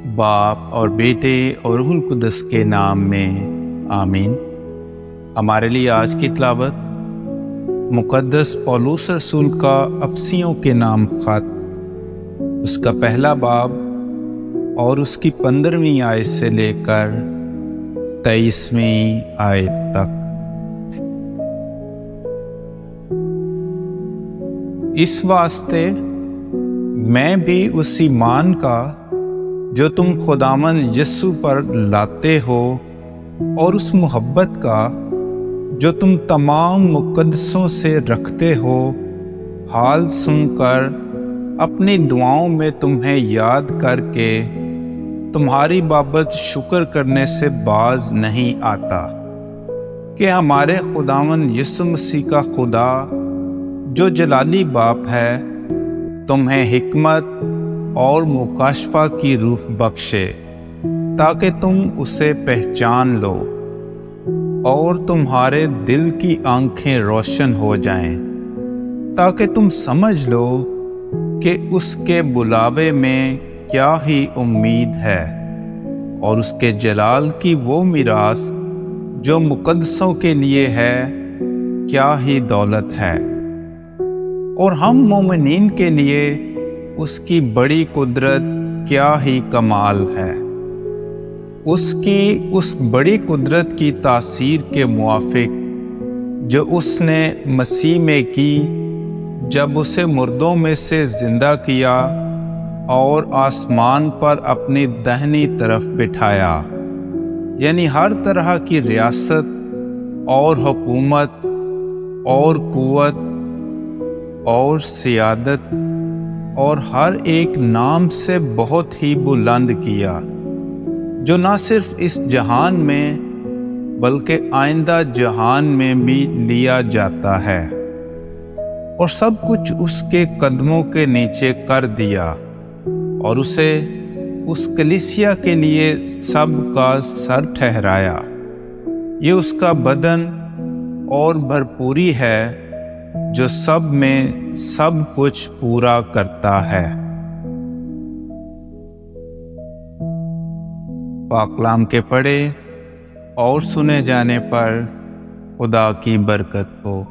باپ اور بیٹے اور روح القدس کے نام میں آمین۔ ہمارے لیے آج کی تلاوت مقدس پولس رسول کا افسیوں کے نام خط، اس کا پہلا باب اور اس کی 15ویں آیت سے لے کر 23ویں آیت تک۔ اس واسطے میں بھی اس ایمان کا جو تم خداوند یسوع پر لاتے ہو اور اس محبت کا جو تم تمام مقدسوں سے رکھتے ہو، حال سن کر اپنی دعاؤں میں تمہیں یاد کر کے تمہاری بابت شکر کرنے سے باز نہیں آتا کہ ہمارے خداوند یسوع مسیح کا خدا جو جلالی باپ ہے تمہیں حکمت اور مکاشفہ کی روح بخشے تاکہ تم اسے پہچان لو اور تمہارے دل کی آنکھیں روشن ہو جائیں، تاکہ تم سمجھ لو کہ اس کے بلاوے میں کیا ہی امید ہے اور اس کے جلال کی وہ میراث جو مقدسوں کے لیے ہے کیا ہی دولت ہے، اور ہم مومنین کے لیے اس کی بڑی قدرت کیا ہی کمال ہے۔ اس کی اس بڑی قدرت کی تاثیر کے موافق جو اس نے مسیح میں کی جب اسے مردوں میں سے زندہ کیا اور آسمان پر اپنی داہنی طرف بٹھایا، یعنی ہر طرح کی ریاست اور حکومت اور قوت اور سیادت اور ہر ایک نام سے بہت ہی بلند کیا، جو نہ صرف اس جہان میں بلکہ آئندہ جہان میں بھی لیا جاتا ہے، اور سب کچھ اس کے قدموں کے نیچے کر دیا اور اسے اس کلیسیا کے لیے سب کا سر ٹھہرایا۔ یہ اس کا بدن اور بھرپوری ہے جو سب میں سب کچھ پورا کرتا ہے۔ پاک کلام کے پڑھے اور سنے جانے پر خدا کی برکت ہو۔